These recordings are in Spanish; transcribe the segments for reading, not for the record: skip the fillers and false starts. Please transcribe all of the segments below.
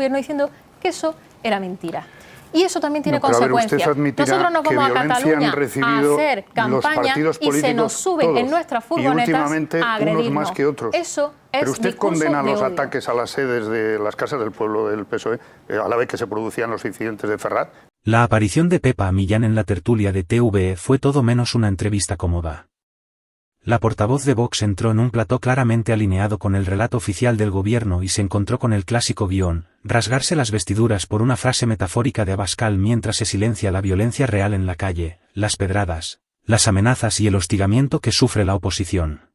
gobierno diciendo que eso era mentira. Y eso también tiene consecuencias. Nosotros nos vamos a Cataluña a hacer campaña y se nos suben en nuestras furgonetas a agredirnos. Unos más que otros. Eso es Pero usted discurso condena de los odio. ataques a las sedes de las casas del pueblo del PSOE, a la vez que se producían los incidentes de Ferraz. La aparición de Pepa Millán en la tertulia de TVE fue todo menos una entrevista cómoda. La portavoz de Vox entró en un plató claramente alineado con el relato oficial del gobierno y se encontró con el clásico guión, rasgarse las vestiduras por una frase metafórica de Abascal mientras se silencia la violencia real en la calle, las pedradas, las amenazas y el hostigamiento que sufre la oposición.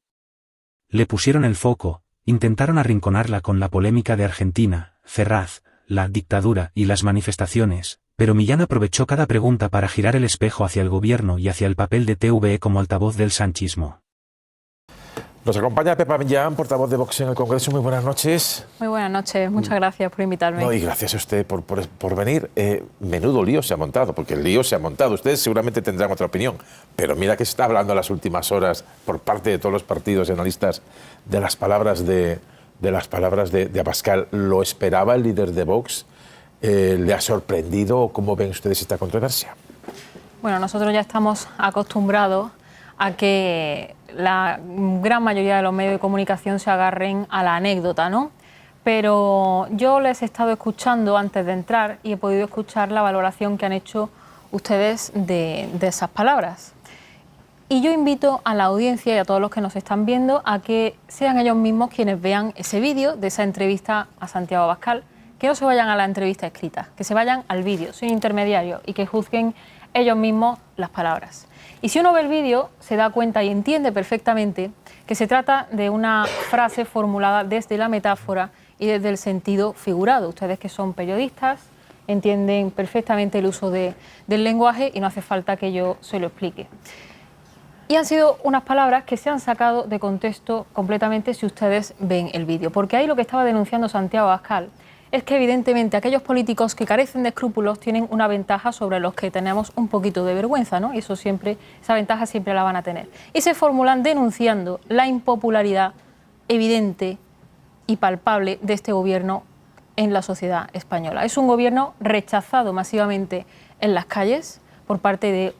Le pusieron el foco, intentaron arrinconarla con la polémica de Argentina, Ferraz, la dictadura y las manifestaciones, pero Millán aprovechó cada pregunta para girar el espejo hacia el gobierno y hacia el papel de TVE como altavoz del sanchismo. Nos acompaña Pepa Millán, portavoz de Vox en el Congreso. Muy buenas noches. Muy buenas noches, muchas gracias por invitarme. No, y gracias a usted por venir. Menudo lío se ha montado, porque el lío se ha montado. Ustedes seguramente tendrán otra opinión, pero mira que se está hablando en las últimas horas por parte de todos los partidos y analistas de las palabras de Abascal. ¿Lo esperaba el líder de Vox? ¿Le ha sorprendido? ¿Cómo ven ustedes esta controversia? Bueno, nosotros ya estamos acostumbrados a que la gran mayoría de los medios de comunicación se agarren a la anécdota, ¿no? Pero yo les he estado escuchando antes de entrar y he podido escuchar la valoración que han hecho ustedes de esas palabras. Y yo invito a la audiencia y a todos los que nos están viendo a que sean ellos mismos quienes vean ese vídeo de esa entrevista a Santiago Abascal, que no se vayan a la entrevista escrita, que se vayan al vídeo, sin intermediario, y que juzguen ellos mismos las palabras. Y si uno ve el vídeo, se da cuenta y entiende perfectamente que se trata de una frase formulada desde la metáfora y desde el sentido figurado. Ustedes que son periodistas entienden perfectamente el uso del lenguaje y no hace falta que yo se lo explique. Y han sido unas palabras que se han sacado de contexto completamente si ustedes ven el vídeo. Porque ahí lo que estaba denunciando Santiago Abascal es que evidentemente aquellos políticos que carecen de escrúpulos tienen una ventaja sobre los que tenemos un poquito de vergüenza, ¿no? Y esa ventaja siempre la van a tener. Y se formulan denunciando la impopularidad evidente y palpable de este gobierno en la sociedad española. Es un gobierno rechazado masivamente en las calles por parte de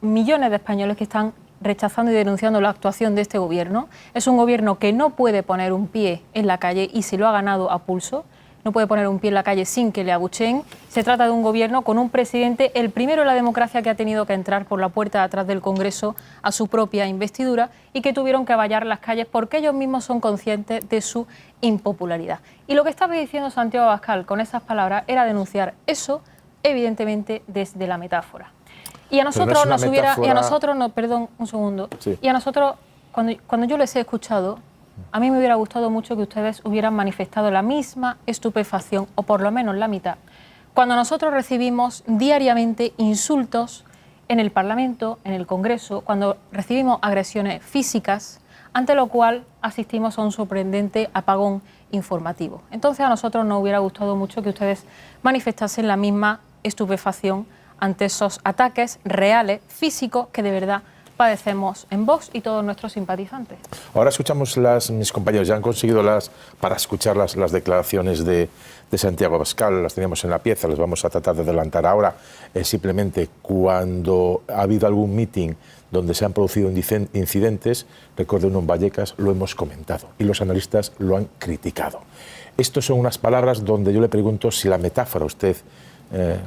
millones de españoles que están rechazando y denunciando la actuación de este gobierno. Es un gobierno que no puede poner un pie en la calle y se lo ha ganado a pulso. No puede poner un pie en la calle sin que le abucheen. Se trata de un gobierno con un presidente, el primero en la democracia que ha tenido que entrar por la puerta de atrás del Congreso a su propia investidura y que tuvieron que vallar las calles porque ellos mismos son conscientes de su impopularidad. Y lo que estaba diciendo Santiago Abascal con esas palabras era denunciar eso, evidentemente, desde la metáfora. Y a nosotros nos hubiera... Y a nosotros, no, perdón, un segundo. Sí. Y a nosotros, cuando yo les he escuchado, a mí me hubiera gustado mucho que ustedes hubieran manifestado la misma estupefacción, o por lo menos la mitad, cuando nosotros recibimos diariamente insultos en el Parlamento, en el Congreso, cuando recibimos agresiones físicas, ante lo cual asistimos a un sorprendente apagón informativo. Entonces a nosotros nos hubiera gustado mucho que ustedes manifestasen la misma estupefacción ante esos ataques reales, físicos, que de verdad padecemos en Vox y todos nuestros simpatizantes. Ahora escuchamos mis compañeros ya han conseguido para escuchar las declaraciones de Santiago Abascal, las teníamos en la pieza, las vamos a tratar de adelantar ahora. Simplemente cuando ha habido algún meeting donde se han producido incidentes, recuerdo uno en Vallecas, lo hemos comentado y los analistas lo han criticado. Estas son unas palabras donde yo le pregunto si la metáfora usted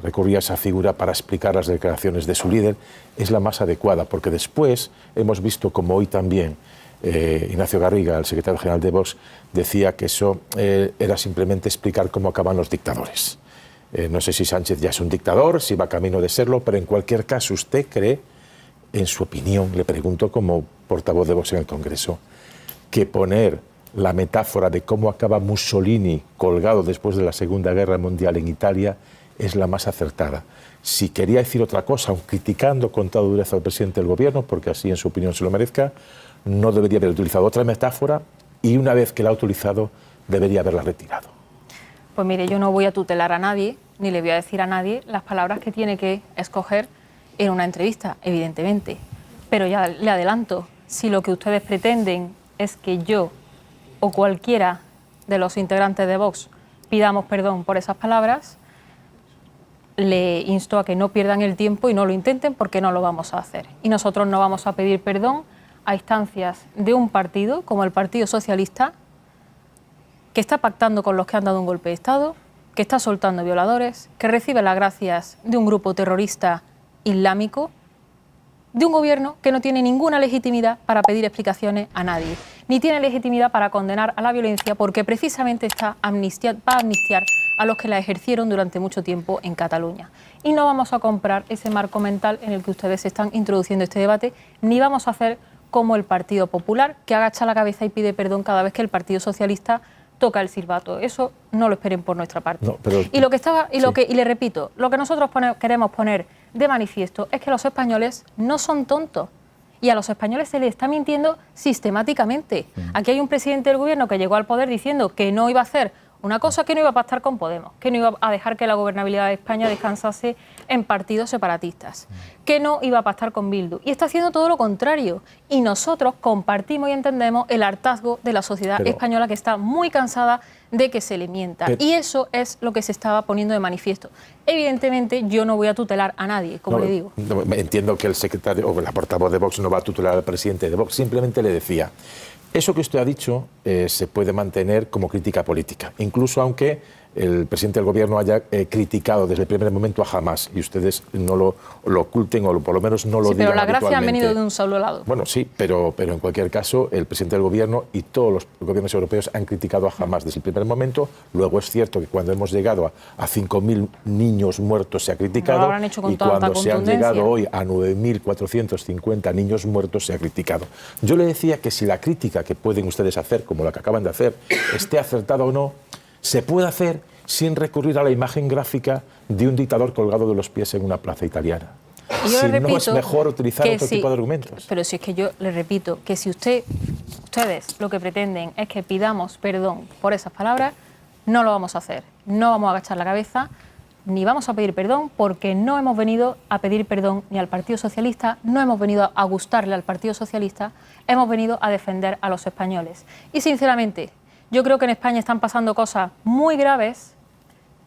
recurría a esa figura para explicar las declaraciones de su líder, es la más adecuada, porque después hemos visto como hoy también Ignacio Garriga, el secretario general de Vox, decía que eso era simplemente explicar cómo acaban los dictadores. No sé si Sánchez ya es un dictador, si va camino de serlo, pero en cualquier caso, ¿usted cree, en su opinión, le pregunto como portavoz de Vox en el Congreso, que poner la metáfora de cómo acaba Mussolini colgado después de la Segunda Guerra Mundial en Italia es la más acertada? Si quería decir otra cosa, aun criticando con toda dureza al presidente del gobierno, porque así en su opinión se lo merezca, no debería haber utilizado otra metáfora y una vez que la ha utilizado debería haberla retirado. Pues mire, yo no voy a tutelar a nadie, ni le voy a decir a nadie las palabras que tiene que escoger en una entrevista, evidentemente. Pero ya le adelanto, si lo que ustedes pretenden es que yo o cualquiera de los integrantes de Vox pidamos perdón por esas palabras, le insto a que no pierdan el tiempo y no lo intenten, porque no lo vamos a hacer. Y nosotros no vamos a pedir perdón a instancias de un partido como el Partido Socialista, que está pactando con los que han dado un golpe de Estado, que está soltando violadores, que recibe las gracias de un grupo terrorista islámico, de un gobierno que no tiene ninguna legitimidad para pedir explicaciones a nadie, ni tiene legitimidad para condenar a la violencia, porque precisamente va a amnistiar a los que la ejercieron durante mucho tiempo en Cataluña. Y no vamos a comprar ese marco mental en el que ustedes están introduciendo este debate, ni vamos a hacer como el Partido Popular, que agacha la cabeza y pide perdón cada vez que el Partido Socialista toca el silbato. Eso no lo esperen por nuestra parte. No, pero, y le repito, lo que nosotros queremos poner de manifiesto es que los españoles no son tontos. Y a los españoles se les está mintiendo sistemáticamente. Aquí hay un presidente del gobierno que llegó al poder diciendo que no iba a hacer una cosa, que no iba a pactar con Podemos, que no iba a dejar que la gobernabilidad de España descansase en partidos separatistas, que no iba a pactar con Bildu. Y está haciendo todo lo contrario. Y nosotros compartimos y entendemos el hartazgo de la sociedad española, que está muy cansada de que se le mienta. Y eso es lo que se estaba poniendo de manifiesto. Evidentemente, yo no voy a tutelar a nadie, como le digo. Entiendo que el secretario o la portavoz de Vox no va a tutelar al presidente de Vox. Simplemente le decía, eso que usted ha dicho se puede mantener como crítica política, incluso aunque el presidente del gobierno haya criticado desde el primer momento a Hamás y ustedes no lo oculten o por lo menos no lo digan pero la gracia ha habitualmente. venido de un solo lado. Bueno, sí, pero en cualquier caso el presidente del gobierno y todos los gobiernos europeos han criticado a Hamás desde el primer momento. Luego es cierto que cuando hemos llegado a 5.000 niños muertos se ha criticado, y cuando se han llegado hoy a 9.450 niños muertos se ha criticado. Yo le decía que si la crítica que pueden ustedes hacer, como la que acaban de hacer, esté acertada o no, se puede hacer sin recurrir a la imagen gráfica de un dictador colgado de los pies en una plaza italiana. Y yo si no es mejor utilizar otro tipo de argumentos. Pero si es que yo le repito que si ustedes lo que pretenden es que pidamos perdón por esas palabras, no lo vamos a hacer. No vamos a agachar la cabeza, ni vamos a pedir perdón, porque no hemos venido a pedir perdón ni al Partido Socialista, no hemos venido a gustarle al Partido Socialista, hemos venido a defender a los españoles. Y sinceramente, yo creo que en España están pasando cosas muy graves.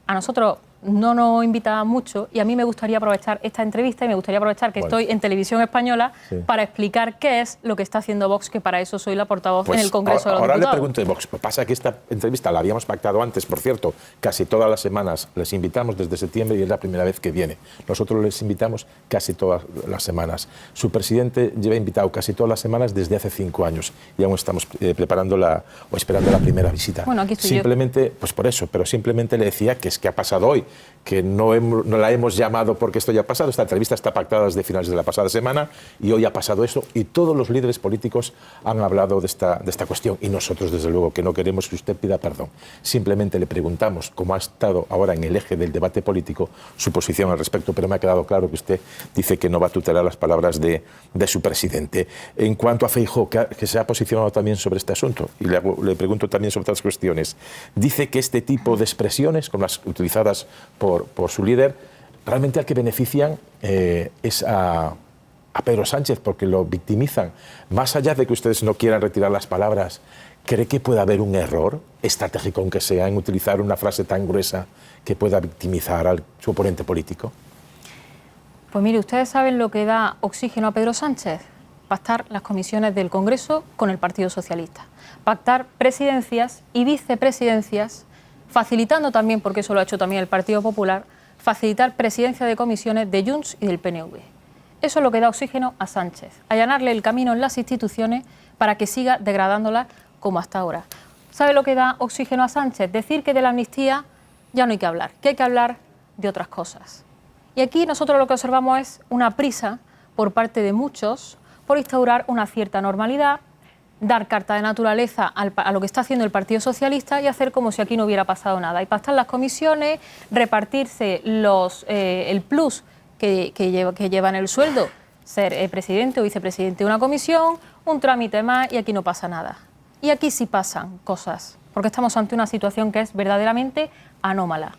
A nosotros no nos invitaban mucho y a mí me gustaría aprovechar esta entrevista y me gustaría aprovechar que estoy en Televisión Española para explicar qué es lo que está haciendo Vox, que para eso soy la portavoz en el Congreso de los Diputados. Ahora le pregunto de Vox. Pasa que esta entrevista la habíamos pactado antes, por cierto, casi todas las semanas. Les invitamos desde septiembre y es la primera vez que viene. Nosotros les invitamos casi todas las semanas. Su presidente lleva invitado casi todas las semanas desde hace 5 años y aún estamos preparando o esperando la primera visita. Bueno, aquí estoy simplemente, pues por eso, pero simplemente le decía que es que ha pasado hoy, que no la hemos llamado porque esto ya ha pasado. Esta entrevista está pactada desde finales de la pasada semana y hoy ha pasado eso y todos los líderes políticos han hablado de esta cuestión y nosotros desde luego que no queremos que usted pida perdón. Simplemente le preguntamos, como ha estado ahora en el eje del debate político, su posición al respecto, pero me ha quedado claro que usted dice que no va a tutelar las palabras de su presidente. En cuanto a Feijóo, que se ha posicionado también sobre este asunto, y le pregunto también sobre otras cuestiones, dice que este tipo de expresiones, como las utilizadas por su líder, realmente al que benefician es a Pedro Sánchez, porque lo victimizan. Más allá de que ustedes no quieran retirar las palabras, ¿cree que puede haber un error estratégico, aunque sea, en utilizar una frase tan gruesa que pueda victimizar a su oponente político? Pues mire, ¿ustedes saben lo que da oxígeno a Pedro Sánchez? Pactar las comisiones del Congreso con el Partido Socialista. Pactar presidencias y vicepresidencias, facilitando también, porque eso lo ha hecho también el Partido Popular, facilitar presidencia de comisiones de Junts y del PNV. Eso es lo que da oxígeno a Sánchez, allanarle el camino en las instituciones para que siga degradándolas como hasta ahora. ¿Sabe lo que da oxígeno a Sánchez? Decir que de la amnistía ya no hay que hablar, que hay que hablar de otras cosas. Y aquí nosotros lo que observamos es una prisa por parte de muchos por instaurar una cierta normalidad, dar carta de naturaleza a lo que está haciendo el Partido Socialista y hacer como si aquí no hubiera pasado nada. Y pactar las comisiones, repartirse el plus que llevan el sueldo, ser presidente o vicepresidente de una comisión, un trámite más y aquí no pasa nada. Y aquí sí pasan cosas, porque estamos ante una situación que es verdaderamente anómala.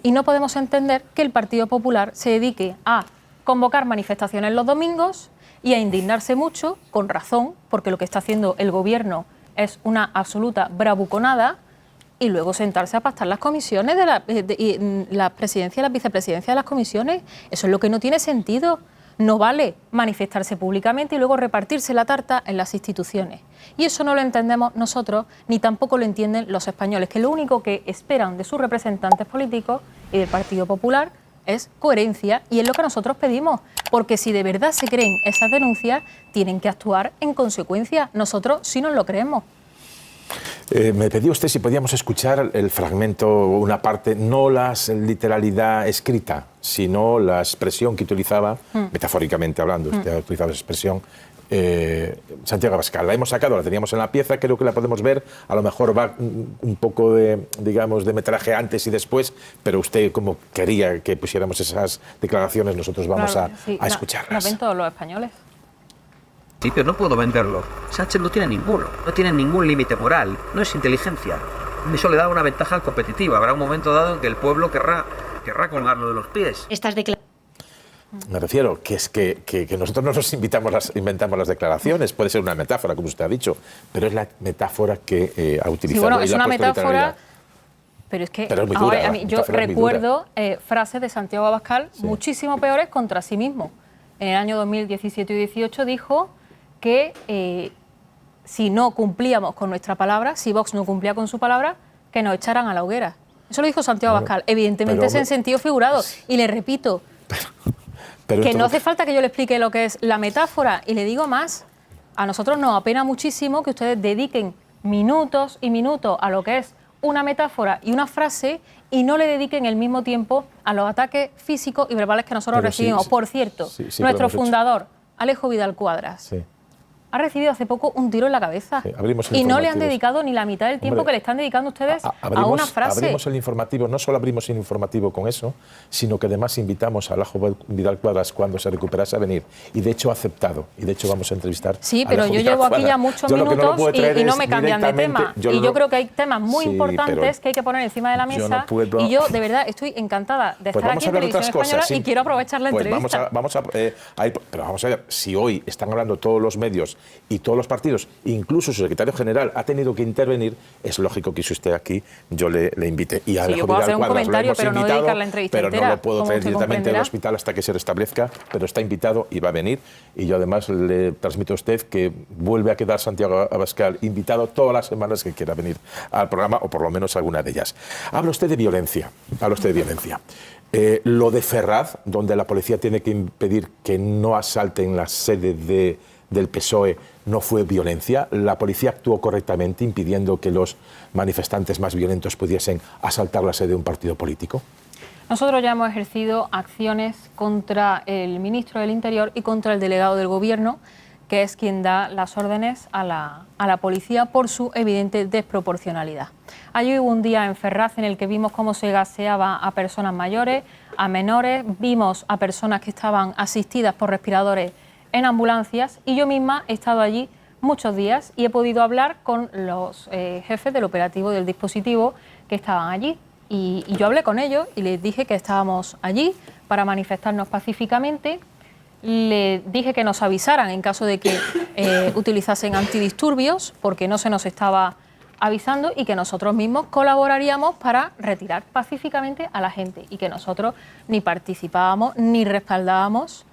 Y no podemos entender que el Partido Popular se dedique a convocar manifestaciones los domingos y a indignarse mucho, con razón, porque lo que está haciendo el Gobierno es una absoluta bravuconada, y luego sentarse a pactar las comisiones la presidencia y la vicepresidencia de las comisiones. Eso es lo que no tiene sentido. No vale manifestarse públicamente y luego repartirse la tarta en las instituciones. Y eso no lo entendemos nosotros, ni tampoco lo entienden los españoles, que lo único que esperan de sus representantes políticos y del Partido Popular es coherencia, y es lo que nosotros pedimos, porque si de verdad se creen esas denuncias, tienen que actuar en consecuencia. Nosotros sí nos lo creemos. Me pedía usted si podíamos escuchar el fragmento, una parte, no la literalidad escrita, sino la expresión que utilizaba, metafóricamente hablando, usted ha utilizado esa expresión, Santiago Abascal. La hemos sacado, la teníamos en la pieza, creo que la podemos ver, a lo mejor va un poco de, digamos, de metraje antes y después, pero usted, como quería que pusiéramos esas declaraciones, nosotros vamos a escucharlas. Las ven todos los españoles. No puedo venderlo. Sánchez no tiene ninguno, no tiene ningún límite moral, no es inteligencia. Eso le da una ventaja competitiva. Habrá un momento dado en que el pueblo querrá colgarlo de los pies. Me refiero que es que nosotros no nos inventamos las declaraciones, puede ser una metáfora, como usted ha dicho, pero es la metáfora que ha utilizado. Sí, bueno, es una metáfora, pero es que pero es muy dura, ahora, yo recuerdo frases de Santiago Abascal muchísimo peores contra sí mismo. En el año 2017 y 2018 dijo que si no cumplíamos con nuestra palabra, si Vox no cumplía con su palabra, que nos echaran a la hoguera. Eso lo dijo Santiago Abascal. Evidentemente es en sentido figurado. Y le repito, que no hace falta que yo le explique lo que es la metáfora. Y le digo más, a nosotros nos apena muchísimo que ustedes dediquen minutos y minutos a lo que es una metáfora y una frase y no le dediquen el mismo tiempo a los ataques físicos y verbales que nosotros recibimos. Por cierto, nuestro fundador, Alejo Vidal Cuadras, ha recibido hace poco un tiro en la cabeza y no le han dedicado ni la mitad del tiempo que le están dedicando ustedes a una frase. Abrimos el informativo, no solo abrimos el informativo con eso, sino que además invitamos a Alejo Vidal Cuadras cuando se recuperase a venir, y de hecho ha aceptado, y de hecho vamos a entrevistar. Sí, pero yo llevo aquí ya muchos minutos y no me cambian de tema. Y yo creo que hay temas muy importantes que hay que poner encima de la mesa, y yo de verdad estoy encantada de estar aquí en Televisión Española y quiero aprovechar la entrevista. Vamos a ir, pero vamos a ver, si hoy están hablando todos los medios y todos los partidos, incluso su secretario general ha tenido que intervenir, es lógico que si usted aquí yo le invite. Y a yo puedo hacer un comentario, pero no dedicar la entrevista pero entera, no lo puedo traer directamente al hospital hasta que se restablezca, pero está invitado y va a venir. Y yo además le transmito a usted que vuelve a quedar Santiago Abascal invitado todas las semanas que quiera venir al programa, o por lo menos alguna de ellas. Habla usted de violencia. Lo de Ferraz, donde la policía tiene que impedir que no asalten la sede del PSOE, no fue violencia. La policía actuó correctamente impidiendo que los manifestantes más violentos pudiesen asaltar la sede de un partido político. Nosotros ya hemos ejercido acciones contra el ministro del Interior y contra el delegado del Gobierno, que es quien da las órdenes a la policía por su evidente desproporcionalidad. Allí hubo un día en Ferraz en el que vimos cómo se gaseaba a personas mayores, a menores, vimos a personas que estaban asistidas por respiradores en ambulancias, y yo misma he estado allí muchos días y he podido hablar con los jefes del operativo del dispositivo que estaban allí. Y yo hablé con ellos y les dije que estábamos allí para manifestarnos pacíficamente. Les dije que nos avisaran en caso de que utilizasen antidisturbios, porque no se nos estaba avisando, y que nosotros mismos colaboraríamos para retirar pacíficamente a la gente, y que nosotros ni participábamos ni respaldábamos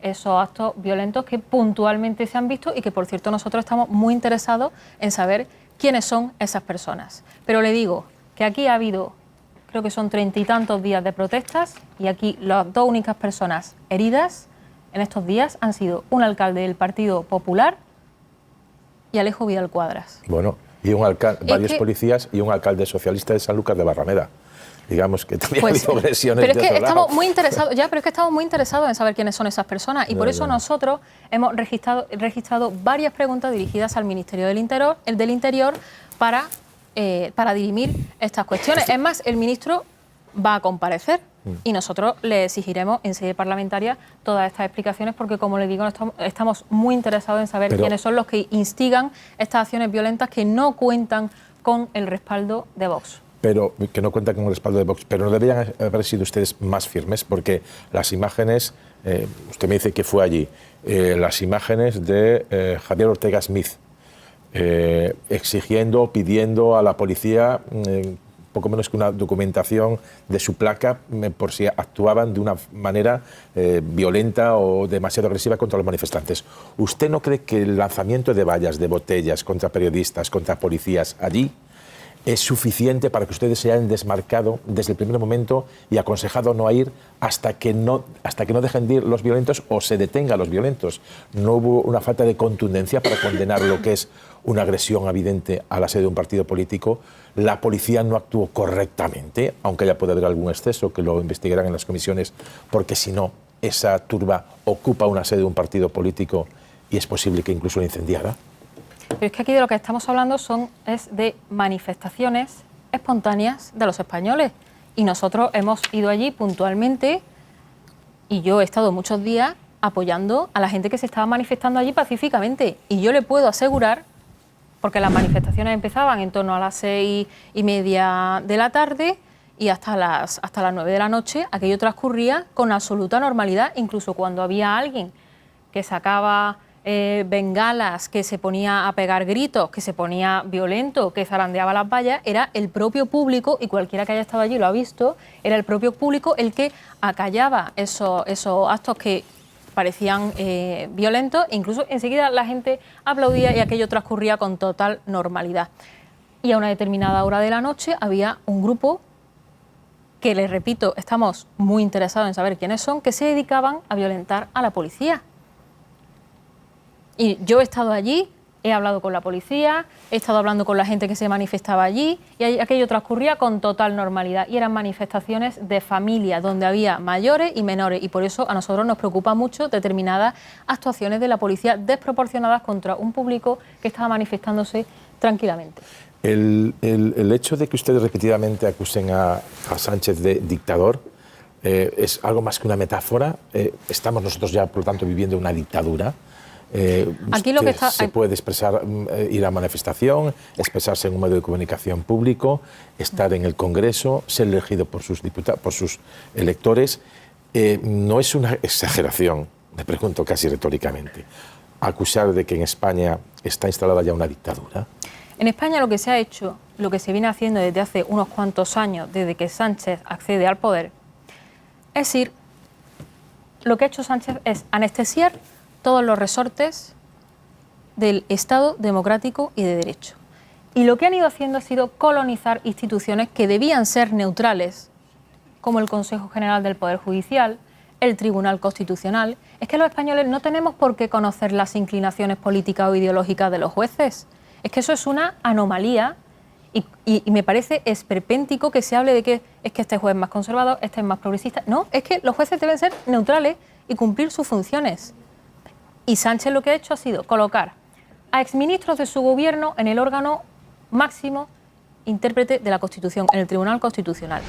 esos actos violentos que puntualmente se han visto, y que, por cierto, nosotros estamos muy interesados en saber quiénes son esas personas. Pero le digo que aquí ha habido, creo que son 30 y tantos días de protestas, y aquí las dos únicas personas heridas en estos días han sido un alcalde del Partido Popular y Alejo Vidal Cuadras. Bueno, y varios policías y un alcalde socialista de Sanlúcar de Barrameda. Digamos que también ha habido agresiones de otro lado. Estamos muy interesados, pero es que estamos muy interesados en saber quiénes son esas personas, y por eso nosotros hemos registrado varias preguntas dirigidas al Ministerio del Interior para dirimir estas cuestiones. Es más, el ministro va a comparecer y nosotros le exigiremos en sede parlamentaria todas estas explicaciones, porque, como le digo, estamos muy interesados en saber quiénes son los que instigan estas acciones violentas que no cuentan con el respaldo de Vox. Pero que no cuentan con el respaldo de Vox, pero no deberían haber sido ustedes más firmes, porque las imágenes, usted me dice que fue allí, las imágenes de Javier Ortega Smith, exigiendo, pidiendo a la policía poco menos que una documentación de su placa por si actuaban de una manera violenta o demasiado agresiva contra los manifestantes. ¿Usted no cree que el lanzamiento de vallas, de botellas contra periodistas, contra policías allí es suficiente para que ustedes se hayan desmarcado desde el primer momento y aconsejado no ir hasta que no dejen de ir los violentos o se detengan los violentos? ¿No hubo una falta de contundencia para condenar lo que es una agresión evidente a la sede de un partido político? ¿La policía no actuó correctamente, aunque haya podido haber algún exceso que lo investigarán en las comisiones, porque si no, esa turba ocupa una sede de un partido político y es posible que incluso la incendiara? Pero es que aquí de lo que estamos hablando es de manifestaciones espontáneas de los españoles. Y nosotros hemos ido allí puntualmente y yo he estado muchos días apoyando a la gente que se estaba manifestando allí pacíficamente. Y yo le puedo asegurar, porque las manifestaciones empezaban en torno a las 6:30 de la tarde y hasta las 9 de la noche, aquello transcurría con absoluta normalidad, incluso cuando había alguien que sacaba bengalas, que se ponía a pegar gritos, que se ponía violento, que zarandeaba las vallas, era el propio público, y cualquiera que haya estado allí lo ha visto, era el propio público el que acallaba esos actos que parecían violentos, e incluso enseguida la gente aplaudía y aquello transcurría con total normalidad. Y a una determinada hora de la noche había un grupo que, les repito, estamos muy interesados en saber quiénes son, que se dedicaban a violentar a la policía. Y yo he estado allí, he hablado con la policía, he estado hablando con la gente que se manifestaba allí y aquello transcurría con total normalidad. Y eran manifestaciones de familia, donde había mayores y menores. Y por eso a nosotros nos preocupa mucho determinadas actuaciones de la policía desproporcionadas contra un público que estaba manifestándose tranquilamente. El hecho de que ustedes repetidamente acusen a Sánchez de dictador es algo más que una metáfora. Estamos nosotros ya, por lo tanto, viviendo una dictadura. Aquí lo que se puede expresar, ir a manifestación, expresarse en un medio de comunicación público, estar en el Congreso, ser elegido por sus diputados, por sus electores. No es una exageración, me pregunto casi retóricamente, acusar de que en España está instalada ya una dictadura. En España lo que se ha hecho, lo que se viene haciendo desde hace unos cuantos años, desde que Sánchez accede al poder, es decir, lo que ha hecho Sánchez es anestesiar todos los resortes del Estado democrático y de derecho. Y lo que han ido haciendo ha sido colonizar instituciones que debían ser neutrales, como el Consejo General del Poder Judicial, el Tribunal Constitucional. Es que los españoles no tenemos por qué conocer las inclinaciones políticas o ideológicas de los jueces. Es que eso es una anomalía y me parece esperpéntico que se hable de que es que este juez es más conservador, este es más progresista. No, es que los jueces deben ser neutrales y cumplir sus funciones. Y Sánchez lo que ha hecho ha sido colocar a exministros de su gobierno en el órgano máximo intérprete de la Constitución, en el Tribunal Constitucional.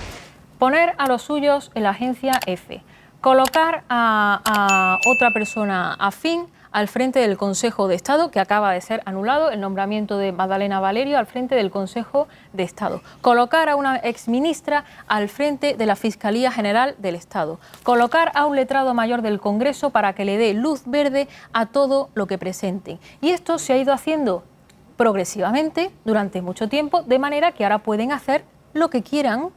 Poner a los suyos en la agencia F. Colocar a otra persona afín al frente del Consejo de Estado, que acaba de ser anulado, el nombramiento de Magdalena Valerio al frente del Consejo de Estado. Colocar a una exministra al frente de la Fiscalía General del Estado. Colocar a un letrado mayor del Congreso para que le dé luz verde a todo lo que presenten. Y esto se ha ido haciendo progresivamente durante mucho tiempo, de manera que ahora pueden hacer lo que quieran.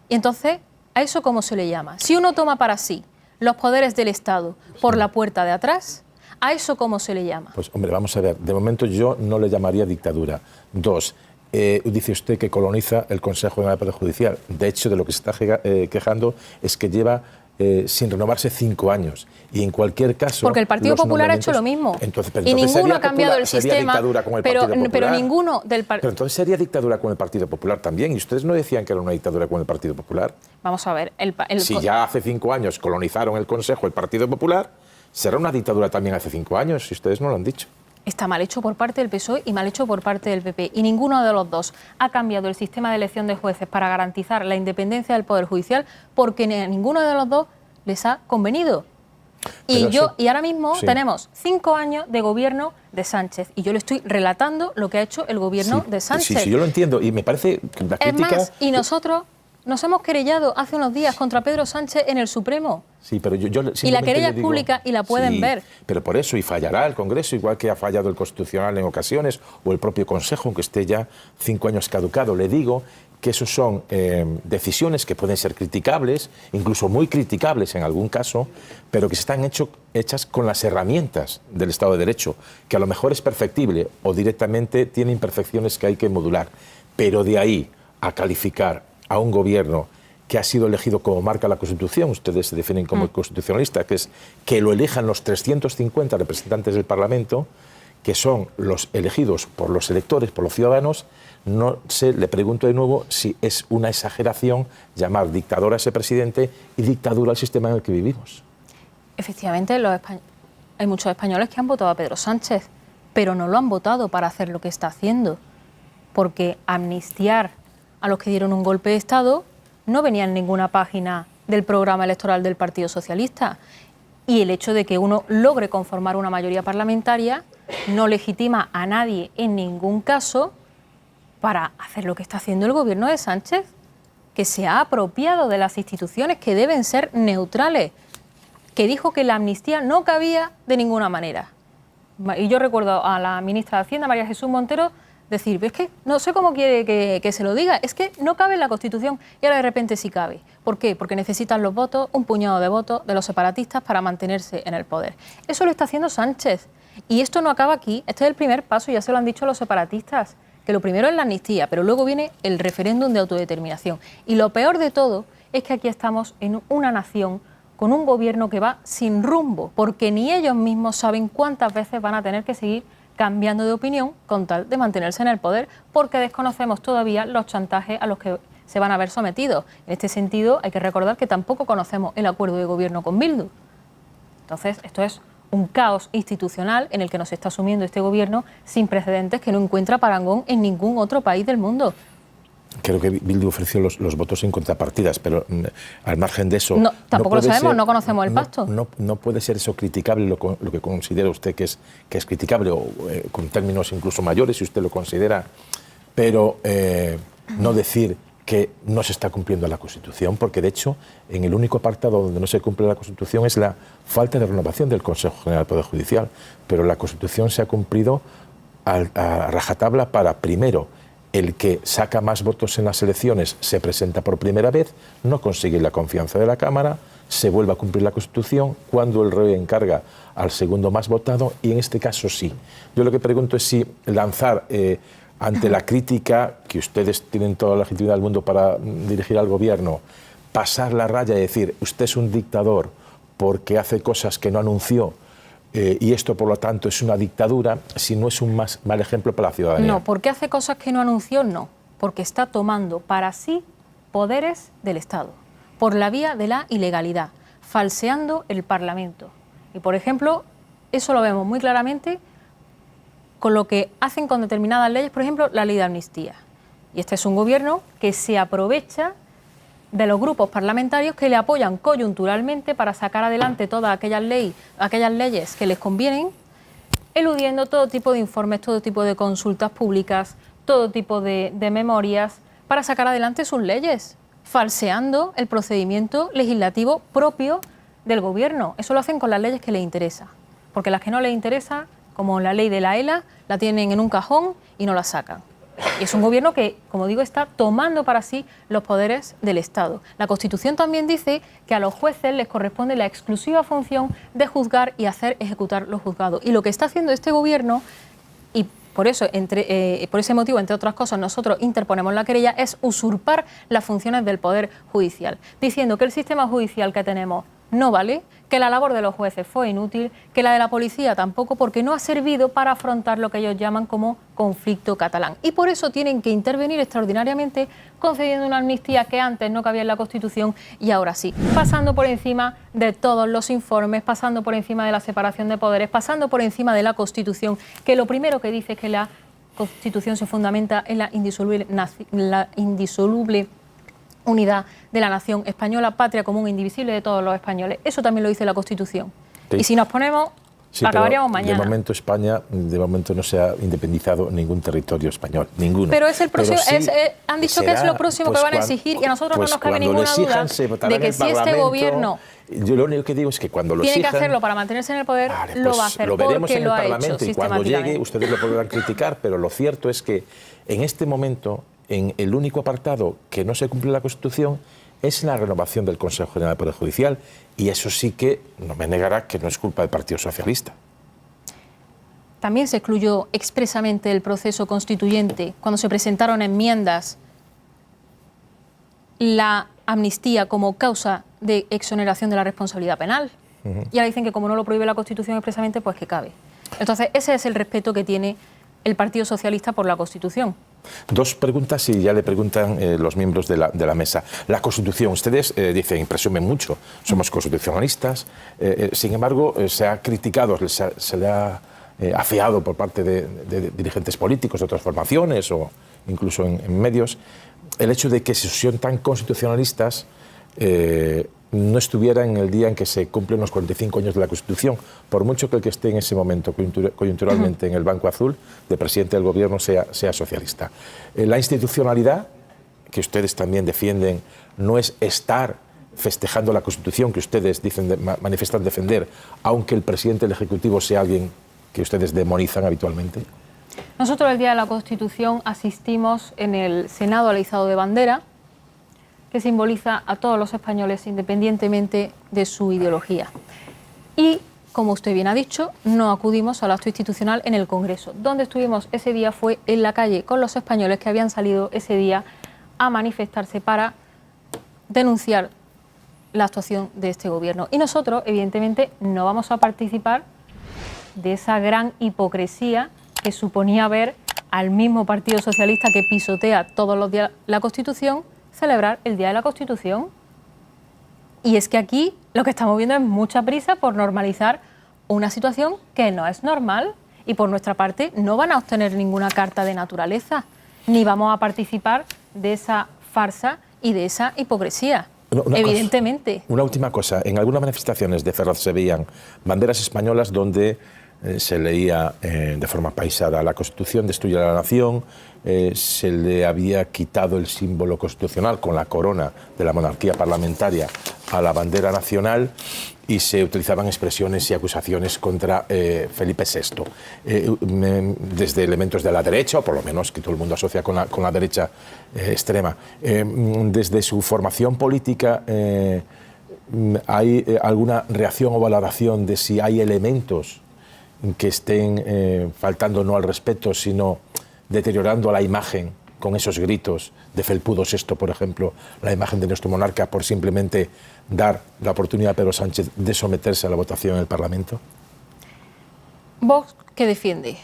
Y entonces, ¿a eso cómo se le llama? Si uno toma para sí los poderes del Estado por la puerta de atrás, ¿a eso cómo se le llama? Pues hombre, vamos a ver, de momento yo no le llamaría dictadura. Dos, dice usted que coloniza el Consejo General del Poder Judicial. De hecho, de lo que se está quejando es que lleva sin renovarse 5 años. Y en cualquier caso... Porque el Partido Popular ha hecho lo mismo. Y ninguno ha cambiado el sistema. Pero ninguno del Pero entonces sería dictadura con el Partido Popular también. Y ustedes no decían que era una dictadura con el Partido Popular. Vamos a ver. Si ya hace 5 años colonizaron el Consejo el Partido Popular, será una dictadura también hace 5 años, si ustedes no lo han dicho. Está mal hecho por parte del PSOE y mal hecho por parte del PP. Y ninguno de los dos ha cambiado el sistema de elección de jueces para garantizar la independencia del Poder Judicial, porque a ninguno de los dos les ha convenido. Y ahora mismo tenemos 5 años de gobierno de Sánchez. Y yo le estoy relatando lo que ha hecho el gobierno de Sánchez. Sí, yo lo entiendo. Y me parece que la crítica... Es más, y nosotros nos hemos querellado hace unos días contra Pedro Sánchez en el Supremo. Sí, pero yo y la querella es pública y la pueden sí, ver. Pero por eso, y fallará el Congreso, igual que ha fallado el Constitucional en ocasiones, o el propio Consejo, aunque esté ya 5 años caducado. Le digo que esos son decisiones que pueden ser criticables, incluso muy criticables en algún caso, pero que están hechas con las herramientas del Estado de Derecho, que a lo mejor es perfectible o directamente tiene imperfecciones que hay que modular. Pero de ahí a calificar a un gobierno que ha sido elegido como marca la Constitución, ustedes se definen como constitucionalistas, que es que lo elijan los 350 representantes del Parlamento, que son los elegidos por los electores, por los ciudadanos. No sé, le pregunto de nuevo si es una exageración llamar dictador a ese presidente y dictadura al sistema en el que vivimos. Efectivamente, hay muchos españoles que han votado a Pedro Sánchez, pero no lo han votado para hacer lo que está haciendo, porque amnistiar a los que dieron un golpe de Estado no venía en ninguna página del programa electoral del Partido Socialista. Y el hecho de que uno logre conformar una mayoría parlamentaria no legitima a nadie en ningún caso para hacer lo que está haciendo el gobierno de Sánchez, que se ha apropiado de las instituciones que deben ser neutrales, que dijo que la amnistía no cabía de ninguna manera. Y yo recuerdo a la ministra de Hacienda, María Jesús Montero, decir, es que no sé cómo quiere que se lo diga, es que no cabe en la Constitución y ahora de repente sí cabe. ¿Por qué? Porque necesitan los votos, un puñado de votos de los separatistas para mantenerse en el poder. Eso lo está haciendo Sánchez. Y esto no acaba aquí, este es el primer paso, ya se lo han dicho los separatistas, que lo primero es la amnistía, pero luego viene el referéndum de autodeterminación. Y lo peor de todo es que aquí estamos en una nación con un gobierno que va sin rumbo, porque ni ellos mismos saben cuántas veces van a tener que seguir cambiando de opinión con tal de mantenerse en el poder, porque desconocemos todavía los chantajes a los que se van a ver sometidos. En este sentido, hay que recordar que tampoco conocemos el acuerdo de gobierno con Bildu. Entonces, esto es un caos institucional en el que nos está sumiendo este gobierno sin precedentes que no encuentra parangón en ningún otro país del mundo. Creo que Bildu ofreció los votos sin contrapartidas, pero al margen de eso... No, tampoco lo sabemos, no conocemos el pacto. No puede ser eso criticable, lo que considera usted que es criticable, o con términos incluso mayores, si usted lo considera, pero no decir que no se está cumpliendo la Constitución, porque de hecho, en el único apartado donde no se cumple la Constitución es la falta de renovación del Consejo General del Poder Judicial, pero la Constitución se ha cumplido a rajatabla para, primero, el que saca más votos en las elecciones se presenta por primera vez, no consigue la confianza de la Cámara, se vuelve a cumplir la Constitución cuando el rey encarga al segundo más votado, y en este caso sí. Yo lo que pregunto es si lanzar ante la crítica, que ustedes tienen toda la legitimidad del mundo para dirigir al gobierno, pasar la raya y decir, usted es un dictador porque hace cosas que no anunció, y esto, por lo tanto, es una dictadura, si no es un mal ejemplo para la ciudadanía. No, porque hace cosas que no anunció, no. Porque está tomando para sí poderes del Estado, por la vía de la ilegalidad, falseando el Parlamento. Y, por ejemplo, eso lo vemos muy claramente con lo que hacen con determinadas leyes, por ejemplo, la ley de amnistía. Y este es un gobierno que se aprovecha de los grupos parlamentarios que le apoyan coyunturalmente para sacar adelante todas aquellas leyes que les convienen, eludiendo todo tipo de informes, todo tipo de consultas públicas, todo tipo de memorias, para sacar adelante sus leyes, falseando el procedimiento legislativo propio del gobierno. Eso lo hacen con las leyes que les interesa, porque las que no les interesa, como la ley de la ELA, la tienen en un cajón y no la sacan. Y es un gobierno que, como digo, está tomando para sí los poderes del Estado. La Constitución también dice que a los jueces les corresponde la exclusiva función de juzgar y hacer ejecutar los juzgados. Y lo que está haciendo este gobierno, y por eso, por ese motivo, entre otras cosas, nosotros interponemos la querella, es usurpar las funciones del Poder Judicial, diciendo que el sistema judicial que tenemos no vale, que la labor de los jueces fue inútil, que la de la policía tampoco, porque no ha servido para afrontar lo que ellos llaman como conflicto catalán. Y por eso tienen que intervenir extraordinariamente concediendo una amnistía que antes no cabía en la Constitución y ahora sí, pasando por encima de todos los informes, pasando por encima de la separación de poderes, pasando por encima de la Constitución, que lo primero que dice es que la Constitución se fundamenta en la indisoluble unidad de la nación española, patria común e indivisible de todos los españoles. Eso también lo dice la Constitución. Sí. Y si nos ponemos Sí, acabaríamos pero mañana. De momento España, de momento no se ha independizado ningún territorio español, ninguno. Pero es el próximo, Pero sí han dicho que es lo próximo que van a exigir y a nosotros no nos cabe ninguna duda de que si este gobierno yo lo único que digo es que cuando lo tiene exijan, que hacerlo para mantenerse en el poder, vale, lo pues va a hacer lo veremos porque en lo el ha hecho Parlamento y cuando llegue sistemáticamente. ustedes lo podrán criticar, pero lo cierto es que en este momento, en el único apartado que no se cumple la Constitución es la renovación del Consejo General del Poder Judicial, y eso sí que no me negará que no es culpa del Partido Socialista. También se excluyó expresamente del proceso constituyente, cuando se presentaron enmiendas, la amnistía como causa de exoneración de la responsabilidad penal. Y ahora dicen que como no lo prohíbe la Constitución expresamente, pues que cabe. Entonces, ese es el respeto que tiene el Partido Socialista por la Constitución. Dos preguntas y ya le preguntan los miembros de la mesa. La Constitución, ustedes dicen, presumen mucho, somos constitucionalistas, sin embargo, se ha criticado, se le ha afeado por parte de dirigentes políticos de otras formaciones o incluso en medios, el hecho de que si son tan constitucionalistas no estuviera en el día en que se cumplen los 45 años de la Constitución, por mucho que el que esté en ese momento coyunturalmente en el banco azul de presidente del gobierno sea socialista. La institucionalidad, que ustedes también defienden, no es estar festejando la Constitución que ustedes manifiestan defender, aunque el presidente del Ejecutivo sea alguien que ustedes demonizan habitualmente. Nosotros el día de la Constitución asistimos en el Senado al izado de bandera, que simboliza a todos los españoles independientemente de su ideología. Y, como usted bien ha dicho, no acudimos al acto institucional en el Congreso. Donde estuvimos ese día fue en la calle con los españoles que habían salido ese día a manifestarse para denunciar la actuación de este gobierno. Y nosotros, evidentemente, no vamos a participar de esa gran hipocresía que suponía ver al mismo Partido Socialista que pisotea todos los días la Constitución celebrar el Día de la Constitución. Y es que aquí lo que estamos viendo es mucha prisa por normalizar una situación que no es normal, y por nuestra parte no van a obtener ninguna carta de naturaleza, ni vamos a participar de esa farsa y de esa hipocresía. Evidentemente. Una última cosa, en algunas manifestaciones de Ferraz se veían banderas españolas donde se leía de forma paisada: la Constitución destruye a la nación, se le había quitado el símbolo constitucional con la corona de la monarquía parlamentaria a la bandera nacional y se utilizaban expresiones y acusaciones contra Felipe VI. Desde elementos de la derecha, o por lo menos que todo el mundo asocia con la derecha extrema. Desde su formación política, ¿hay alguna reacción o valoración de si hay elementos que estén faltando no al respeto, sino deteriorando la imagen con esos gritos de Felpudo VI, por ejemplo, la imagen de nuestro monarca, por simplemente dar la oportunidad a Pedro Sánchez de someterse a la votación en el Parlamento? ¿Vox qué defiende?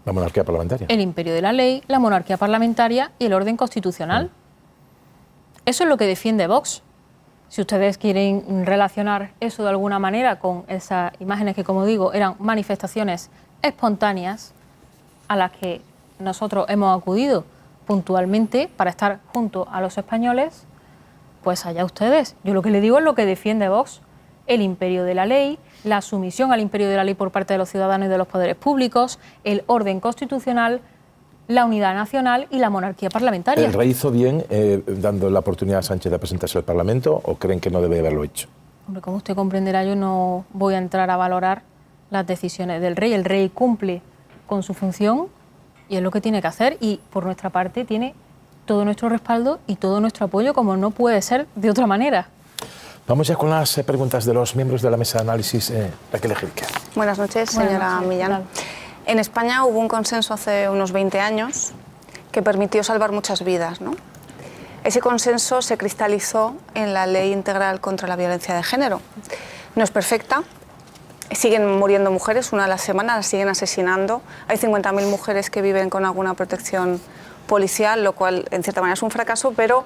La monarquía parlamentaria. El imperio de la ley, la monarquía parlamentaria y el orden constitucional. Eso es lo que defiende Vox. Si ustedes quieren relacionar eso de alguna manera con esas imágenes que, como digo, eran manifestaciones espontáneas a las que nosotros hemos acudido puntualmente para estar junto a los españoles, pues allá ustedes. Yo lo que le digo es lo que defiende Vox: el imperio de la ley, la sumisión al imperio de la ley por parte de los ciudadanos y de los poderes públicos, el orden constitucional, la unidad nacional y la monarquía parlamentaria. ¿El rey hizo bien dando la oportunidad a Sánchez de presentarse al Parlamento, o creen que no debe haberlo hecho? Hombre, como usted comprenderá, yo no voy a entrar a valorar las decisiones del rey. El rey cumple con su función y es lo que tiene que hacer, y por nuestra parte tiene todo nuestro respaldo y todo nuestro apoyo, como no puede ser de otra manera. Vamos ya con las preguntas de los miembros de la mesa de análisis. Raquel Ejilque. Buenas noches, señora Millán. En España hubo un consenso hace unos 20 años que permitió salvar muchas vidas, ¿no? Ese consenso se cristalizó en la Ley Integral contra la Violencia de Género. No es perfecta, siguen muriendo mujeres, una a la semana, las siguen asesinando. Hay 50.000 mujeres que viven con alguna protección policial, lo cual en cierta manera es un fracaso, pero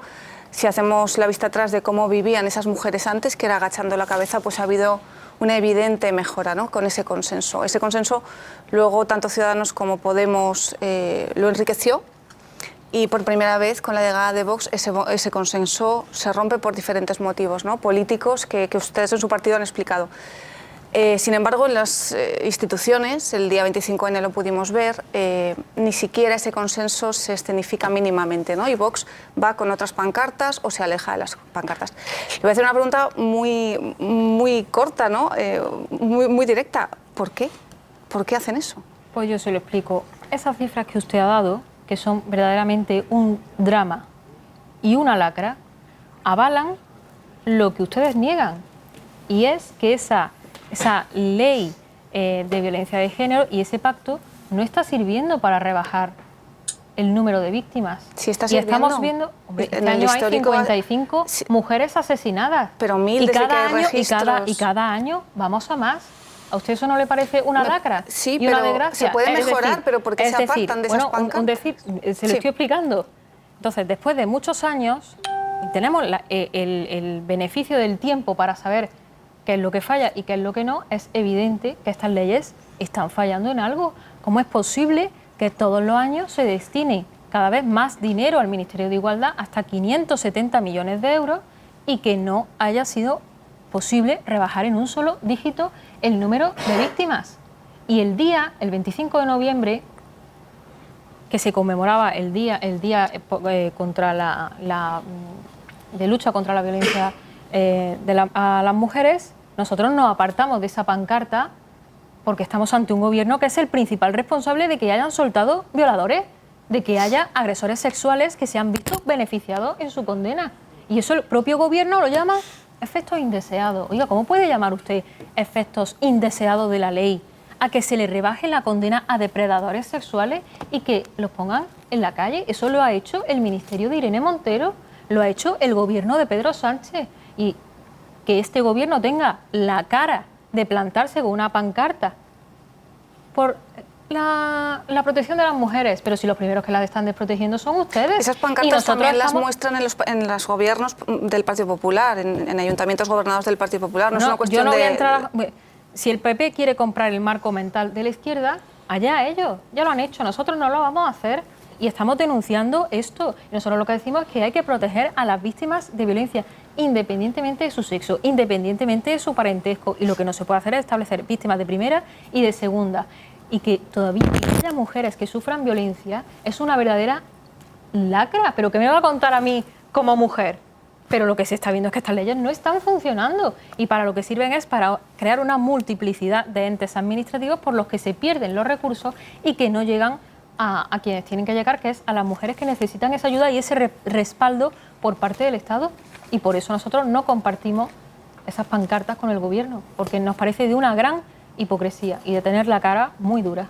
si hacemos la vista atrás de cómo vivían esas mujeres antes, que era agachando la cabeza, pues ha habido una evidente mejora, ¿no?, con ese consenso. Ese consenso luego tanto Ciudadanos como Podemos lo enriqueció, y por primera vez con la llegada de Vox ese consenso se rompe por diferentes motivos, ¿no?, políticos que ustedes en su partido han explicado. Sin embargo, en las instituciones, el día 25N lo pudimos ver, ni siquiera ese consenso se escenifica mínimamente, ¿no? Y Vox va con otras pancartas o se aleja de las pancartas. Le voy a hacer una pregunta muy corta, ¿no? Muy directa. ¿Por qué? ¿Por qué hacen eso? Pues yo se lo explico. Esas cifras que usted ha dado, que son verdaderamente un drama y una lacra, avalan lo que ustedes niegan, y es que esa ley de violencia de género y ese pacto no está sirviendo para rebajar el número de víctimas. Sí está y sirviendo. Estamos viendo, este año hay 55 mujeres asesinadas. Pero 1000 desde que hay registros. Y cada año vamos a más. ¿A usted eso no le parece una lacra? Sí, y una pero desgracia? se puede Es mejorar, decir, pero ¿por qué se apartan de esas pancartas? Se lo estoy explicando. Entonces, después de muchos años, tenemos el beneficio del tiempo para saber qué es lo que falla y qué es lo que no. Es evidente que estas leyes están fallando en algo. ¿Cómo es posible que todos los años se destine cada vez más dinero al Ministerio de Igualdad, hasta 570 millones de euros, y que no haya sido posible rebajar en un solo dígito el número de víctimas? Y el 25 de noviembre, que se conmemoraba el día contra de lucha contra la violencia a las mujeres, nosotros nos apartamos de esa pancarta porque estamos ante un gobierno que es el principal responsable de que hayan soltado violadores, de que haya agresores sexuales que se han visto beneficiados en su condena. Y eso el propio gobierno lo llama efectos indeseados. Oiga, ¿cómo puede llamar usted efectos indeseados de la ley a que se le rebaje la condena a depredadores sexuales y que los pongan en la calle? Eso lo ha hecho el ministerio de Irene Montero, lo ha hecho el gobierno de Pedro Sánchez. Y que este gobierno tenga la cara de plantarse con una pancarta por la protección de las mujeres, pero si los primeros que las están desprotegiendo son ustedes. Esas pancartas también las muestran en los gobiernos del Partido Popular, en ayuntamientos gobernados del Partido Popular. No es una cuestión Si el PP quiere comprar el marco mental de la izquierda, allá ellos, ya lo han hecho, nosotros no lo vamos a hacer y estamos denunciando esto. Y nosotros lo que decimos es que hay que proteger a las víctimas de violencia, independientemente de su sexo, independientemente de su parentesco, y lo que no se puede hacer es establecer víctimas de primera y de segunda. Y que todavía haya mujeres que sufran violencia es una verdadera lacra. ¿Pero qué me va a contar a mí como mujer? Pero lo que se está viendo es que estas leyes no están funcionando, y para lo que sirven es para crear una multiplicidad de entes administrativos por los que se pierden los recursos y que no llegan a quienes tienen que llegar, que es a las mujeres que necesitan esa ayuda y ese respaldo por parte del Estado. Y por eso nosotros no compartimos esas pancartas con el gobierno, porque nos parece de una gran hipocresía y de tener la cara muy dura.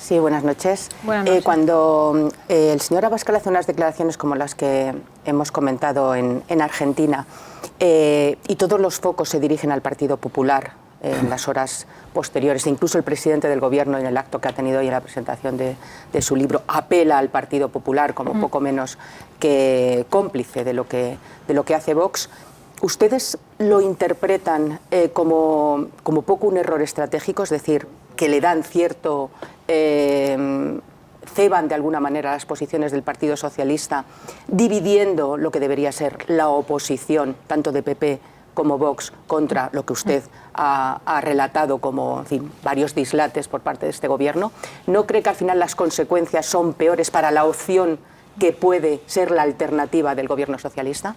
Sí, buenas noches. Buenas noches. Cuando el señor Abascal hace unas declaraciones como las que hemos comentado en Argentina, y todos los focos se dirigen al Partido Popular en las horas posteriores, e incluso el presidente del Gobierno, en el acto que ha tenido hoy en la presentación de su libro, apela al Partido Popular como poco menos que cómplice de lo que hace Vox. ¿Ustedes lo interpretan como poco un error estratégico? Es decir, que le dan cierto... ceban de alguna manera las posiciones del Partido Socialista, dividiendo lo que debería ser la oposición, tanto de PP como Vox, contra lo que usted ha relatado como, en fin, varios dislates por parte de este gobierno. ¿No cree que al final las consecuencias son peores para la opción que puede ser la alternativa del gobierno socialista?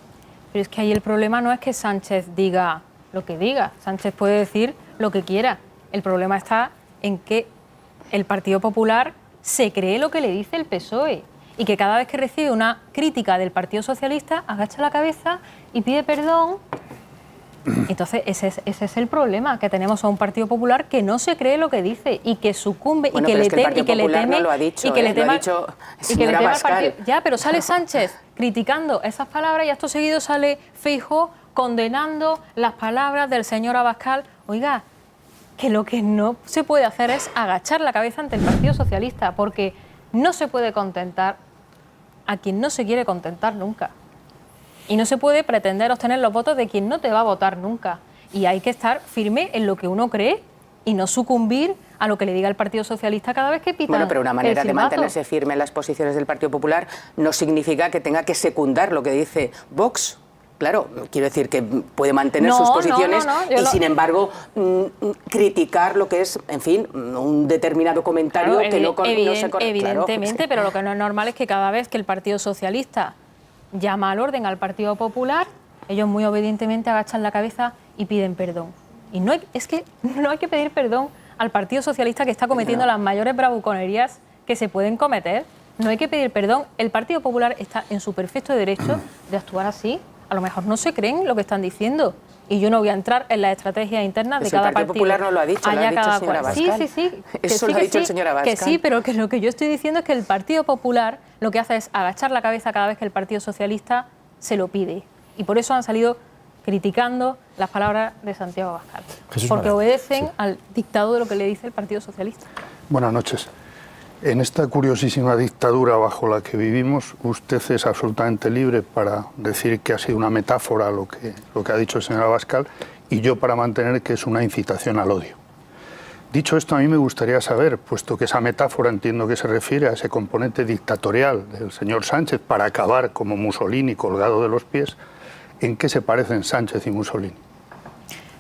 Pero es que ahí el problema no es que Sánchez diga lo que diga. Sánchez puede decir lo que quiera. El problema está en que el Partido Popular se cree lo que le dice el PSOE y que cada vez que recibe una crítica del Partido Socialista agacha la cabeza y pide perdón. Entonces ese es el problema, que tenemos a un Partido Popular que no se cree lo que dice y que sucumbe y que le teme y que le teme y que le teme al partido. Ya, pero sale Sánchez criticando esas palabras y acto seguido sale Feijóo condenando las palabras del señor Abascal. Oiga, que lo que no se puede hacer es agachar la cabeza ante el Partido Socialista, porque no se puede contentar a quien no se quiere contentar nunca. Y no se puede pretender obtener los votos de quien no te va a votar nunca. Y hay que estar firme en lo que uno cree y no sucumbir a lo que le diga el Partido Socialista cada vez que pita. Bueno, pero una manera de mantenerse firme en las posiciones del Partido Popular no significa que tenga que secundar lo que dice Vox. Claro, quiero decir que puede mantener No, sus no, posiciones yo y, sin embargo, criticar lo que es, en fin, un determinado comentario Claro, que no se corre. evidentemente, Claro, pero lo que no es normal es que cada vez que el Partido Socialista llama al orden al Partido Popular, ellos muy obedientemente agachan la cabeza y piden perdón. Y es que no hay que pedir perdón al Partido Socialista, que está cometiendo las mayores bravuconerías que se pueden cometer. No hay que pedir perdón. El Partido Popular está en su perfecto derecho de actuar así. A lo mejor no se creen lo que están diciendo. Y yo no voy a entrar en las estrategias internas de cada partido. El Partido Popular no lo ha dicho, lo ha dicho el señor Abascal. Sí. Eso lo ha dicho el señor Abascal. Que sí, pero que lo que yo estoy diciendo es que el Partido Popular lo que hace es agachar la cabeza cada vez que el Partido Socialista se lo pide. Y por eso han salido criticando las palabras de Santiago Abascal. Porque obedecen al dictado de lo que le dice el Partido Socialista. Buenas noches. En esta curiosísima dictadura bajo la que vivimos, usted es absolutamente libre para decir que ha sido una metáfora lo que ha dicho el señor Abascal, y yo para mantener que es una incitación al odio. Dicho esto, a mí me gustaría saber, puesto que esa metáfora entiendo que se refiere a ese componente dictatorial del señor Sánchez para acabar como Mussolini colgado de los pies, ¿en qué se parecen Sánchez y Mussolini?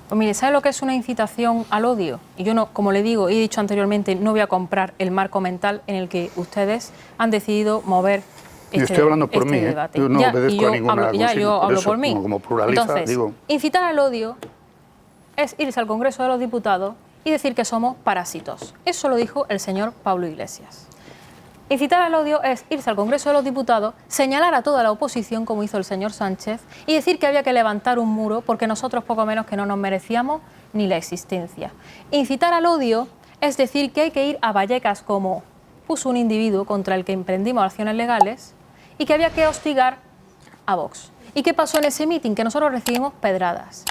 Pues mire, ¿sabe lo que es una incitación al odio? Y yo, no, como le digo, he dicho anteriormente, no voy a comprar el marco mental en el que ustedes han decidido mover Yo estoy hablando por mí, debate. yo no obedezco a ninguna consigna. Yo hablo por mí. Como pluraliza, entonces, digo... incitar al odio es irse al Congreso de los Diputados y decir que somos parásitos. Eso lo dijo el señor Pablo Iglesias. Incitar al odio es irse al Congreso de los Diputados, señalar a toda la oposición, como hizo el señor Sánchez, y decir que había que levantar un muro porque nosotros poco menos que no nos merecíamos ni la existencia. Incitar al odio es decir que hay que ir a Vallecas, como puso un individuo contra el que emprendimos acciones legales, y que había que hostigar a Vox. ¿Y qué pasó en ese mitin? Que nosotros recibimos pedradas.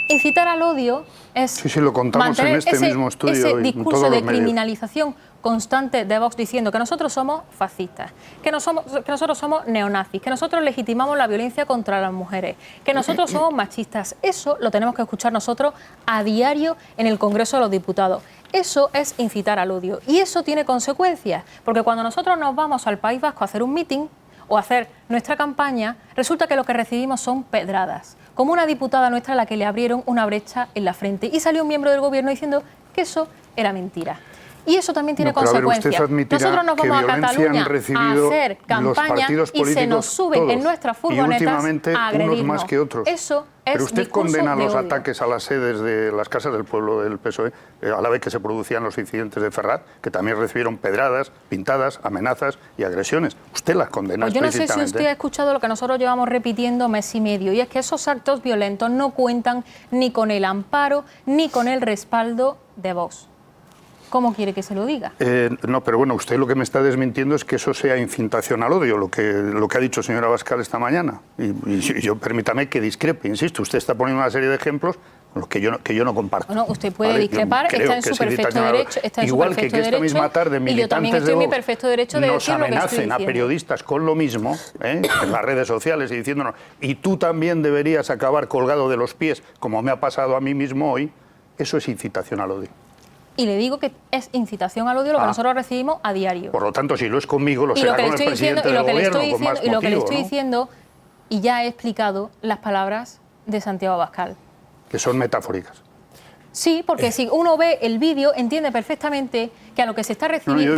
Incitar al odio es Sí, lo contamos en este mismo estudio ese y en discurso todos de los medios. criminalización constante de Vox diciendo que nosotros somos fascistas, que nosotros somos neonazis, que nosotros legitimamos la violencia contra las mujeres, que nosotros somos machistas. Eso lo tenemos que escuchar nosotros a diario en el Congreso de los Diputados. Eso es incitar al odio y eso tiene consecuencias, porque cuando nosotros nos vamos al País Vasco a hacer un mitin o a hacer nuestra campaña, resulta que lo que recibimos son pedradas, como una diputada nuestra a la que le abrieron una brecha en la frente y salió un miembro del gobierno diciendo que eso era mentira. Y eso también tiene consecuencias. Nosotros nos vamos a Cataluña a hacer campaña y se nos suben en nuestras furgonetas a agredirnos. Unos más que otros. Eso es Pero usted discurso condena de los odio. ataques a las sedes de las casas del pueblo del PSOE, a la vez que se producían los incidentes de Ferraz, que también recibieron pedradas, pintadas, amenazas y agresiones. Usted las condena Pues yo no sé si explícitamente. usted ha escuchado lo que nosotros llevamos repitiendo mes y medio, y es que esos actos violentos no cuentan ni con el amparo ni con el respaldo de Vox. ¿Cómo quiere que se lo diga? No, pero bueno, usted lo que me está desmintiendo es que eso sea incitación al odio, lo que ha dicho el señor Abascal esta mañana. Y yo permítame que discrepe, insisto, usted está poniendo una serie de ejemplos con los que yo no comparto. Bueno, usted puede ¿vale? discrepar, Yo está creo en que su es perfecto incitación al odio. derecho, está en su Igual perfecto que esta derecho, misma tarde y yo también militantes estoy en de mi Vox perfecto derecho de nos decir lo que estoy amenacen a diciendo. periodistas con lo mismo, en las redes sociales y diciéndonos, y tú también deberías acabar colgado de los pies, como me ha pasado a mí mismo hoy, eso es incitación al odio. Y le digo que es incitación al odio lo que nosotros recibimos a diario. Por lo tanto, si lo es conmigo, lo Y será lo que le con el estoy diciendo, presidente del gobierno, con más y lo que le motivo, estoy ¿no? diciendo, y ya he explicado las palabras de Santiago Abascal. Que son metafóricas. Sí, porque si uno ve el vídeo, entiende perfectamente que a lo que se está refiriendo,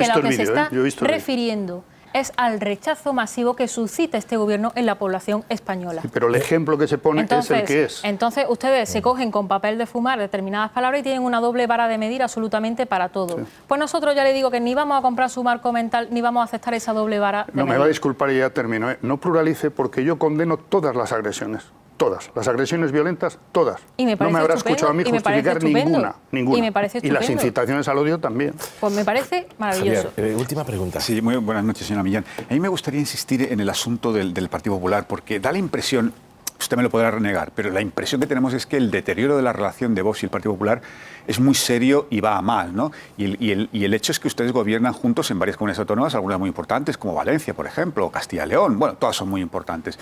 refiriendo es al rechazo masivo que suscita este gobierno en la población española. Sí, pero el ejemplo que se pone es el que es. Entonces ustedes se cogen con papel de fumar determinadas palabras y tienen una doble vara de medir absolutamente para todo. Sí. Pues nosotros ya le digo que ni vamos a comprar su marco mental ni vamos a aceptar esa doble vara de medir. No, me va a disculpar y ya termino. No pluralice porque yo condeno todas las agresiones. Todas. Las agresiones violentas, todas. Y me parece no me habrá estupendo, escuchado a mí justificar ninguna. Y me parece estupendo. Y las incitaciones al odio también. Pues me parece maravilloso. Javier, última pregunta. Sí, muy buenas noches, señora Millán. A mí me gustaría insistir en el asunto del Partido Popular, porque da la impresión, usted me lo podrá renegar, pero la impresión que tenemos es que el deterioro de la relación de Vox y el Partido Popular es muy serio y va a mal, ¿no? Y el hecho es que ustedes gobiernan juntos en varias comunidades autónomas, algunas muy importantes, como Valencia, por ejemplo, o Castilla y León. Bueno, todas son muy importantes.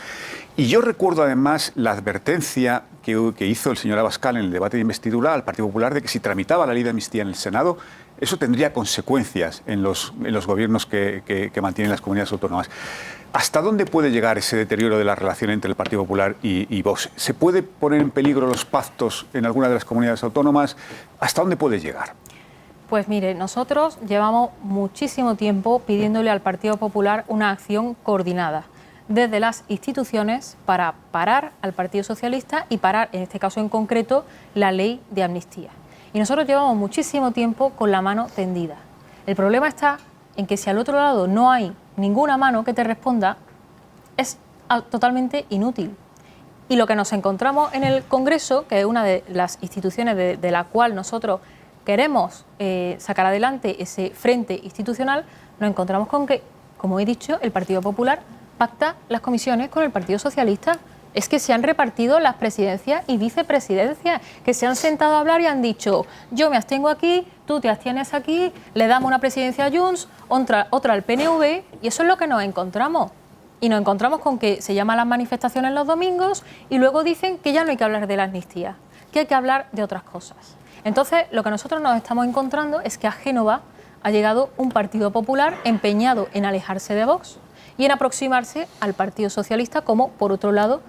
Y yo recuerdo además la advertencia que hizo el señor Abascal en el debate de investidura al Partido Popular de que si tramitaba la ley de amnistía en el Senado, eso tendría consecuencias en los gobiernos que mantienen las comunidades autónomas. ¿Hasta dónde puede llegar ese deterioro de la relación entre el Partido Popular y Vox? ¿Se puede poner en peligro los pactos en alguna de las comunidades autónomas? ¿Hasta dónde puede llegar? Pues mire, nosotros llevamos muchísimo tiempo pidiéndole al Partido Popular una acción coordinada desde las instituciones para parar al Partido Socialista y parar, en este caso en concreto, la ley de amnistía. Y nosotros llevamos muchísimo tiempo con la mano tendida. El problema está en que si al otro lado no hay ninguna mano que te responda, es totalmente inútil. Y lo que nos encontramos en el Congreso, que es una de las instituciones de la cual nosotros queremos sacar adelante ese frente institucional, nos encontramos con que, como he dicho, el Partido Popular pacta las comisiones con el Partido Socialista. Es que se han repartido las presidencias y vicepresidencias, que se han sentado a hablar y han dicho, yo me abstengo aquí, tú te abstienes aquí, le damos una presidencia a Junts, otra al PNV, y eso es lo que nos encontramos. Y nos encontramos con que se llaman las manifestaciones los domingos y luego dicen que ya no hay que hablar de la amnistía, que hay que hablar de otras cosas. Entonces, lo que nosotros nos estamos encontrando es que a Génova ha llegado un Partido Popular empeñado en alejarse de Vox y en aproximarse al Partido Socialista, como, por otro lado,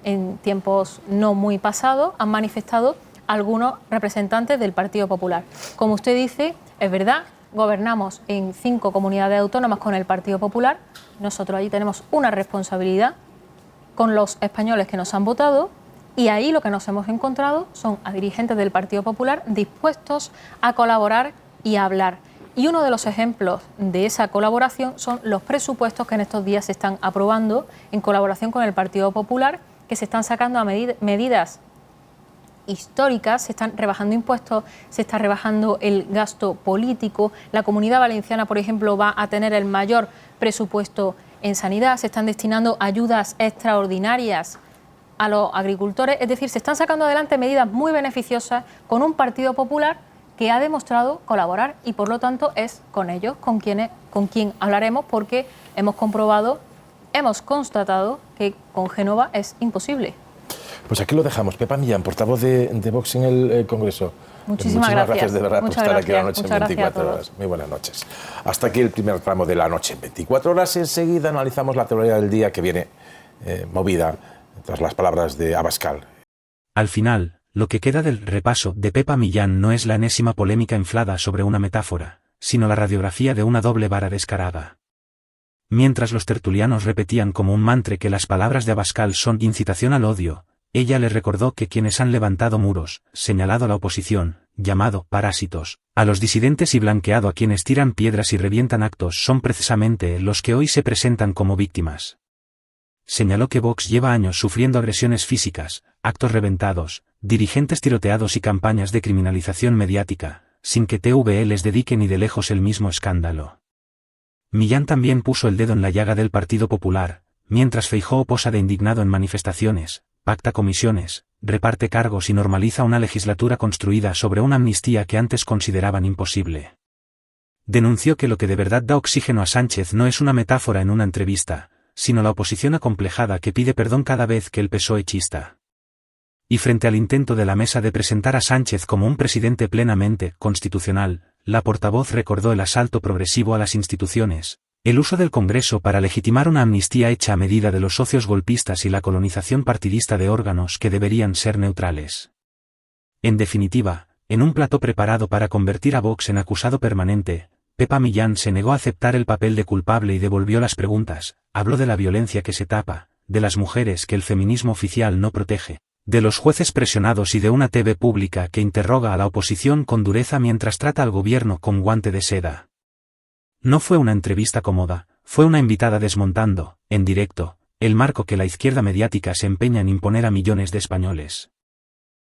en tiempos no muy pasados han manifestado algunos representantes del Partido Popular. Como usted dice, es verdad, gobernamos en 5 comunidades autónomas con el Partido Popular. Nosotros allí tenemos una responsabilidad con los españoles que nos han votado. Y ahí lo que nos hemos encontrado son a dirigentes del Partido Popular dispuestos a colaborar y a hablar. Y uno de los ejemplos de esa colaboración son los presupuestos que en estos días se están aprobando en colaboración con el Partido Popular, que se están sacando a medidas históricas, se están rebajando impuestos, se está rebajando el gasto político. La Comunidad Valenciana, por ejemplo, va a tener el mayor presupuesto en sanidad, se están destinando ayudas extraordinarias a los agricultores, es decir, se están sacando adelante medidas muy beneficiosas con un Partido Popular que ha demostrado colaborar y por lo tanto es con ellos con quien hablaremos, porque hemos constatado que con Génova es imposible. Pues aquí lo dejamos. Pepa Millán, portavoz de Vox en el Congreso. Muchísimas gracias de verdad por estar aquí la noche en 24 horas. Muy buenas noches. Hasta aquí el primer tramo de la noche en 24 horas. Enseguida analizamos la teoría del día que viene movida tras las palabras de Abascal. Al final, lo que queda del repaso de Pepa Millán no es la enésima polémica inflada sobre una metáfora, sino la radiografía de una doble vara descarada. Mientras los tertulianos repetían como un mantra que las palabras de Abascal son incitación al odio, ella les recordó que quienes han levantado muros, señalado a la oposición, llamado parásitos, a los disidentes y blanqueado a quienes tiran piedras y revientan actos son precisamente los que hoy se presentan como víctimas. Señaló que Vox lleva años sufriendo agresiones físicas, actos reventados, dirigentes tiroteados y campañas de criminalización mediática, sin que TVE les dedique ni de lejos el mismo escándalo. Millán también puso el dedo en la llaga del Partido Popular, mientras Feijóo posa de indignado en manifestaciones, pacta comisiones, reparte cargos y normaliza una legislatura construida sobre una amnistía que antes consideraban imposible. Denunció que lo que de verdad da oxígeno a Sánchez no es una metáfora en una entrevista, sino la oposición acomplejada que pide perdón cada vez que el PSOE chista. Y frente al intento de la mesa de presentar a Sánchez como un presidente plenamente constitucional, la portavoz recordó el asalto progresivo a las instituciones, el uso del Congreso para legitimar una amnistía hecha a medida de los socios golpistas y la colonización partidista de órganos que deberían ser neutrales. En definitiva, en un plató preparado para convertir a Vox en acusado permanente, Pepa Millán se negó a aceptar el papel de culpable y devolvió las preguntas, habló de la violencia que se tapa, de las mujeres que el feminismo oficial no protege, de los jueces presionados y de una TV pública que interroga a la oposición con dureza mientras trata al gobierno con guante de seda. No fue una entrevista cómoda, fue una invitada desmontando, en directo, el marco que la izquierda mediática se empeña en imponer a millones de españoles.